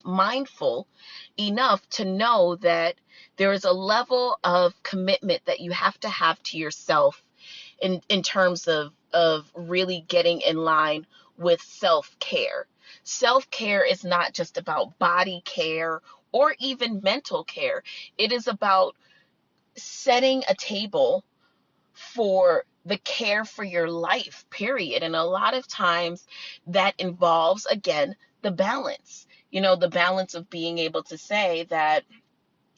mindful enough to know that there is a level of commitment that you have to yourself in terms of really getting in line with self-care. Self-care is not just about body care or even mental care. It is about setting a table for the care for your life, period. And a lot of times that involves, again, the balance. The balance of being able to say that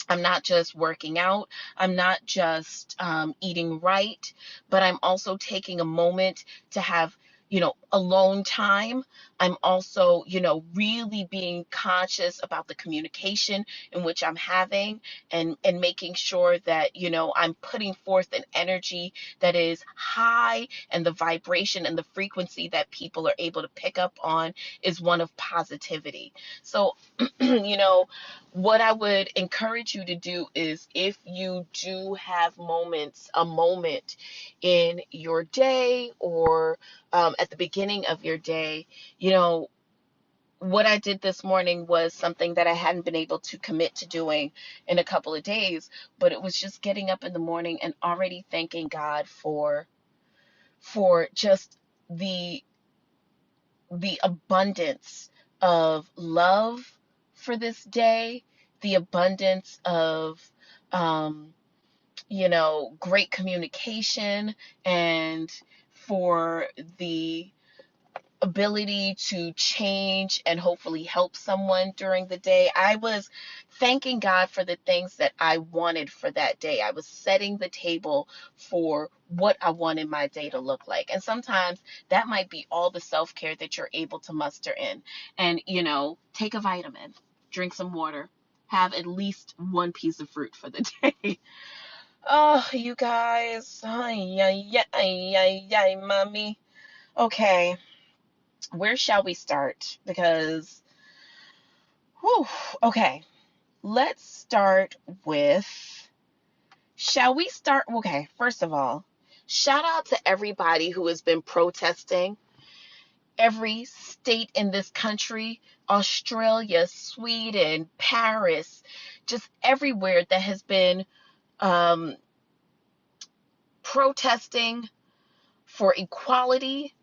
I'm not just working out, I'm not just eating right, but I'm also taking a moment to have, alone time. I'm also, really being conscious about the communication in which I'm having, and making sure that, I'm putting forth an energy that is high, and the vibration and the frequency that people are able to pick up on is one of positivity. So, what I would encourage you to do is, if you do have a moment in your day, or at the beginning of your day, what I did this morning was something that I hadn't been able to commit to doing in a couple of days, but it was just getting up in the morning and already thanking God for just the abundance of love for this day, the abundance of, um, great communication, and for the ability to change and hopefully help someone during the day. I was thanking God for the things that I wanted for that day. I was setting the table for what I wanted my day to look like. And sometimes that might be all the self-care that you're able to muster in. And, take a vitamin, drink some water, have at least one piece of fruit for the day. Oh, you guys. Ay, ay, ay, ay, ay, mommy. Okay, where shall we start? Because, whew, okay, let's start with, shall we start? Okay, first of all, shout out to everybody who has been protesting. Every state in this country, Australia, Sweden, Paris, just everywhere that has been um, protesting for equality,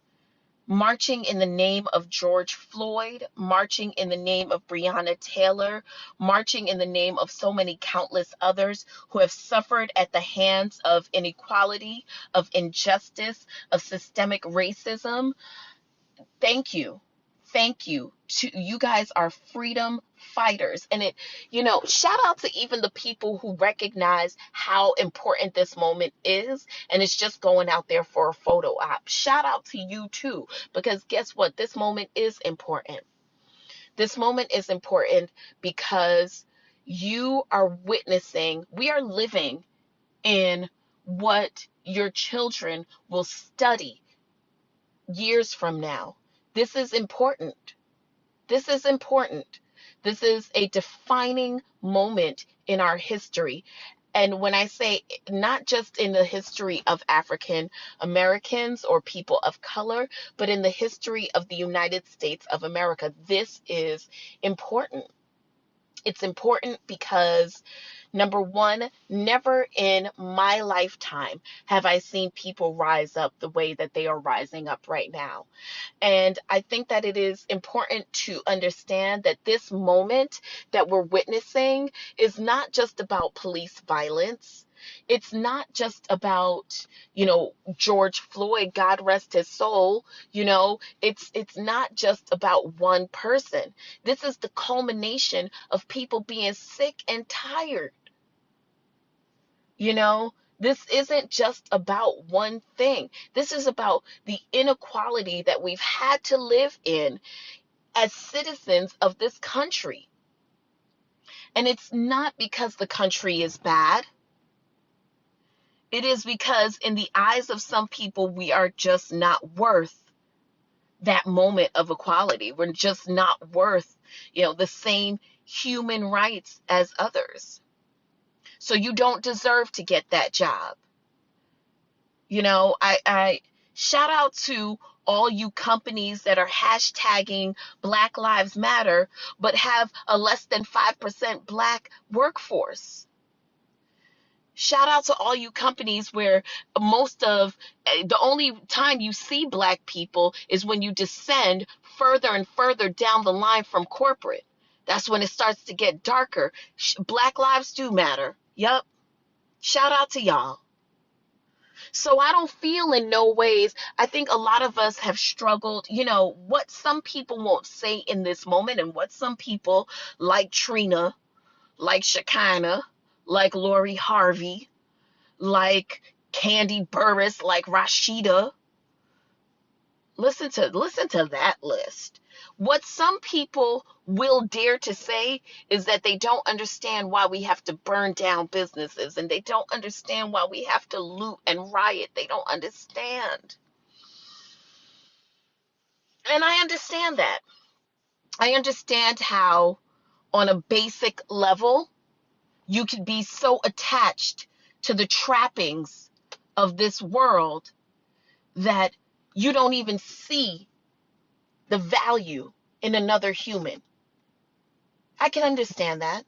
marching in the name of George Floyd, marching in the name of Breonna Taylor, marching in the name of so many countless others who have suffered at the hands of inequality, of injustice, of systemic racism. Thank you. Thank you. You guys are freedom fighters. And shout out to even the people who recognize how important this moment is, and it's just going out there for a photo op. Shout out to you too, because guess what? This moment is important. This moment is important because we are living in what your children will study years from now. This is important. This is important. This is a defining moment in our history. And when I say not just in the history of African Americans or people of color, but in the history of the United States of America, this is important. It's important because, number one, never in my lifetime have I seen people rise up the way that they are rising up right now. And I think that it is important to understand that this moment that we're witnessing is not just about police violence. It's not just about, George Floyd, God rest his soul. It's not just about one person. This is the culmination of people being sick and tired. You know, this isn't just about one thing. This is about the inequality that we've had to live in as citizens of this country. And it's not because the country is bad. It is because in the eyes of some people, we are just not worth that moment of equality. We're just not worth, the same human rights as others. So you don't deserve to get that job. I shout out to all you companies that are hashtagging Black Lives Matter, but have a less than 5% Black workforce. Shout out to all you companies where the only time you see Black people is when you descend further and further down the line from corporate. That's when it starts to get darker. Black lives do matter. Yup. Shout out to y'all. So I don't feel in no ways, I think a lot of us have struggled, what some people won't say in this moment and what some people like Trina, like Shekinah, like Lori Harvey, like Candy Burris, like Rashida. Listen to that list. What some people will dare to say is that they don't understand why we have to burn down businesses and they don't understand why we have to loot and riot. They don't understand. And I understand that. I understand how, on a basic level, you can be so attached to the trappings of this world that you don't even see the value in another human. I can understand that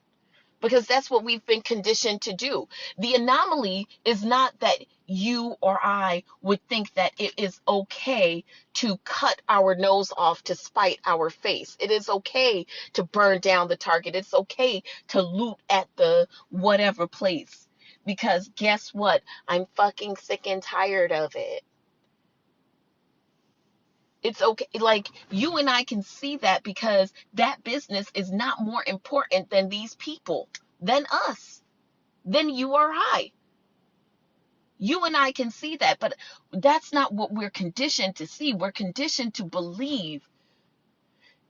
because that's what we've been conditioned to do. The anomaly is not that you or I would think that it is okay to cut our nose off to spite our face. It is okay to burn down the Target. It's okay to loot at the whatever place. Because guess what? I'm fucking sick and tired of it. It's okay. Like, you and I can see that because that business is not more important than these people, than us, than you or I. You and I can see that, but that's not what we're conditioned to see. We're conditioned to believe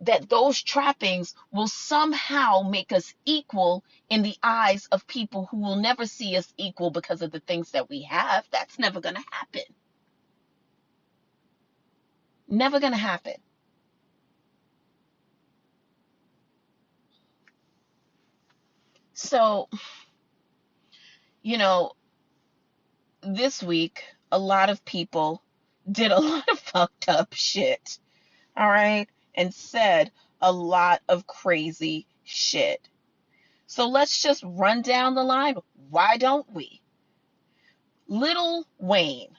that those trappings will somehow make us equal in the eyes of people who will never see us equal because of the things that we have. That's never going to happen. Never going to happen. So, this week, a lot of people did a lot of fucked up shit, all right, and said a lot of crazy shit. So let's just run down the line. Why don't we? Lil Wayne.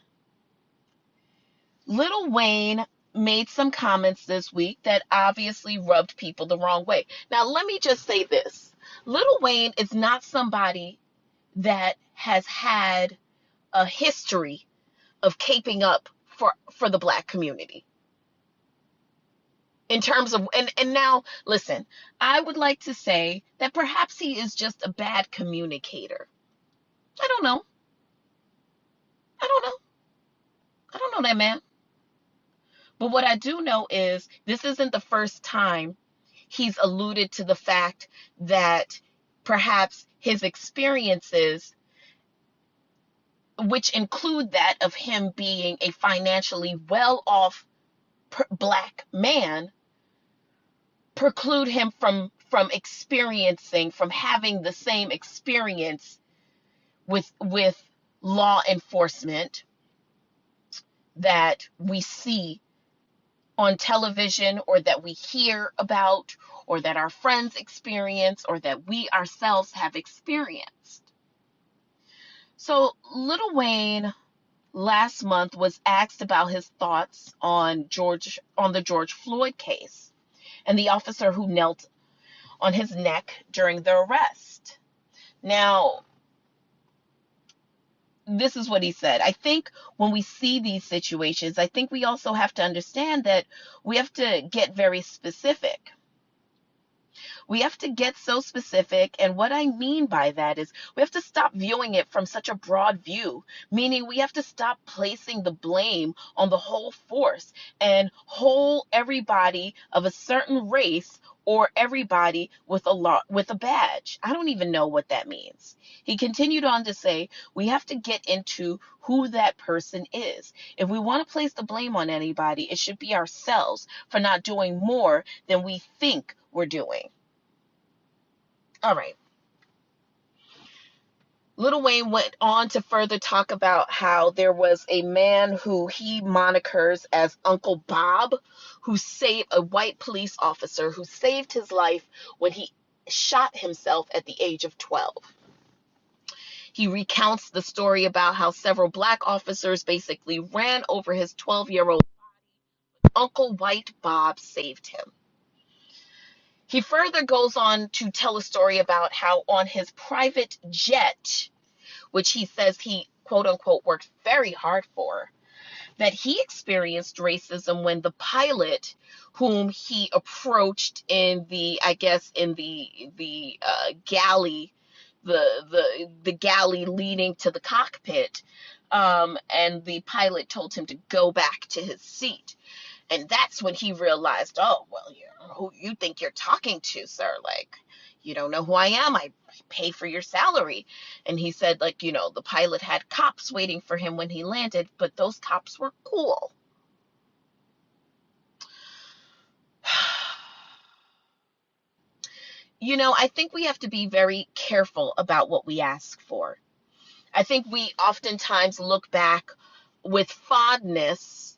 Lil Wayne made some comments this week that obviously rubbed people the wrong way. Now, let me just say this. Lil Wayne is not somebody that has had a history of caping up for the Black community. In terms of, and now, listen, I would like to say that perhaps he is just a bad communicator. I don't know. I don't know. I don't know that man. But what I do know is this isn't the first time he's alluded to the fact that perhaps his experiences, which include that of him being a financially well-off Black man, preclude him from experiencing, from having the same experience with law enforcement that we see on television or that we hear about or that our friends experience or that we ourselves have experienced. So Lil Wayne last month was asked about his thoughts on the George Floyd case and the officer who knelt on his neck during the arrest. Now, this is what he said. I think when we see these situations, I think we also have to understand that we have to get very specific. We have to get so specific, and what I mean by that is we have to stop viewing it from such a broad view, meaning we have to stop placing the blame on the whole force and hold everybody of a certain race or everybody with a badge. I don't even know what that means. He continued on to say, we have to get into who that person is. If we want to place the blame on anybody, it should be ourselves for not doing more than we think we're doing. All right. Lil Wayne went on to further talk about how there was a man who he monikers as Uncle Bob, who saved a white police officer who saved his life when he shot himself at the age of 12. He recounts the story about how several black officers basically ran over his 12-year-old body. Uncle White Bob saved him. He further goes on to tell a story about how on his private jet, which he says he quote unquote worked very hard for, that he experienced racism when the pilot whom he approached in the, I guess, in the galley, the galley leading to the cockpit, and the pilot told him to go back to his seat. And that's when he realized, oh, well, who you think you're talking to, sir? Like, you don't know who I am. I pay for your salary. And he said, like, the pilot had cops waiting for him when he landed, but those cops were cool. I think we have to be very careful about what we ask for. I think we oftentimes look back with fondness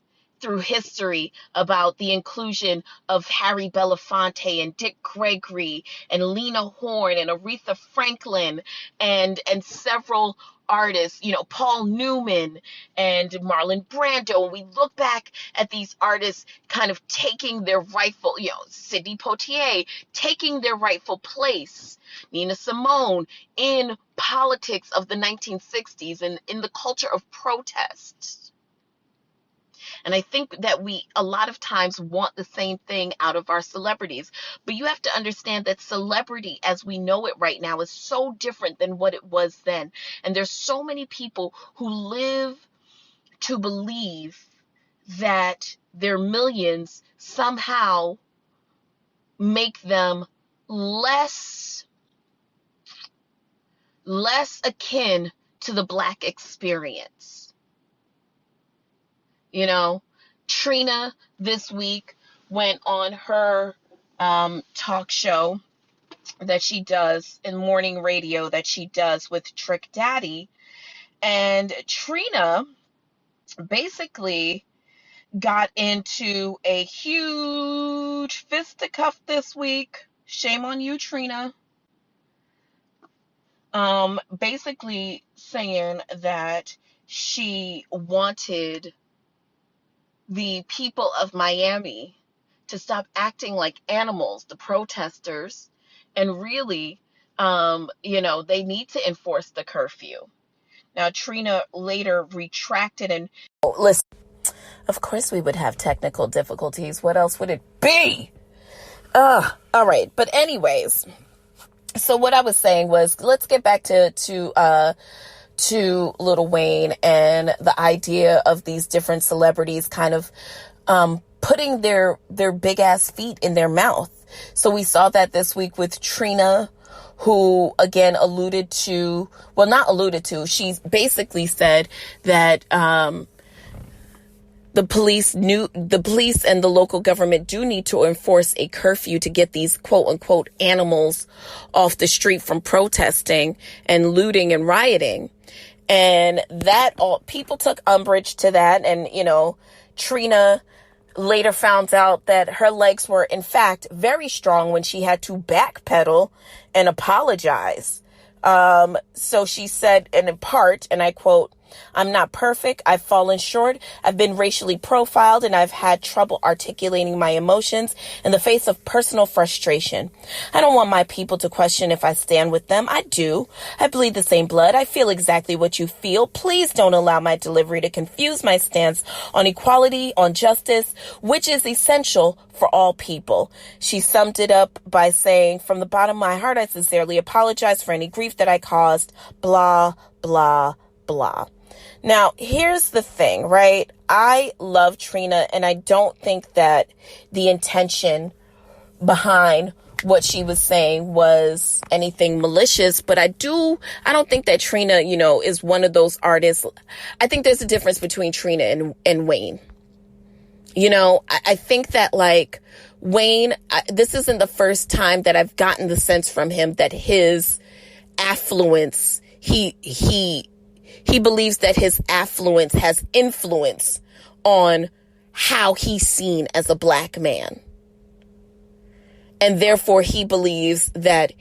through history about the inclusion of Harry Belafonte and Dick Gregory and Lena Horne and Aretha Franklin and several artists, Paul Newman and Marlon Brando. And we look back at these artists kind of taking their rightful, Sidney Poitier, taking their rightful place, Nina Simone, in politics of the 1960s and in the culture of protest. And I think that we a lot of times want the same thing out of our celebrities. But you have to understand that celebrity as we know it right now is so different than what it was then. And there's so many people who live to believe that their millions somehow make them less akin to the Black experience. Trina this week went on her talk show that she does in morning radio that she does with Trick Daddy. And Trina basically got into a huge fisticuff this week. Shame on you, Trina. Basically saying that she wanted the people of Miami to stop acting like animals, the protesters, and really, they need to enforce the curfew. Now, Trina later retracted and... Oh, listen, of course we would have technical difficulties. What else would it be? All right. But anyways, so what I was saying was, let's get back to Lil Wayne and the idea of these different celebrities kind of putting their big ass feet in their mouth. So we saw that this week with Trina, who again she basically said that the police and the local government do need to enforce a curfew to get these quote unquote animals off the street from protesting and looting and rioting. And that people took umbrage to that. And, Trina later found out that her legs were in fact very strong when she had to backpedal and apologize. So she said, and in part, and I quote, "I'm not perfect. I've fallen short. I've been racially profiled and I've had trouble articulating my emotions in the face of personal frustration. I don't want my people to question if I stand with them. I do. I bleed the same blood. I feel exactly what you feel. Please don't allow my delivery to confuse my stance on equality, on justice, which is essential for all people." She summed it up by saying, "From the bottom of my heart, I sincerely apologize for any grief that I caused, blah, blah, blah." Now, here's the thing, right? I love Trina, and I don't think that the intention behind what she was saying was anything malicious, but I don't think that Trina, is one of those artists. I think there's a difference between Trina and Wayne. I think that like Wayne, this isn't the first time that I've gotten the sense from him that his affluence he believes that his affluence has influence on how he's seen as a black man. And therefore he believes that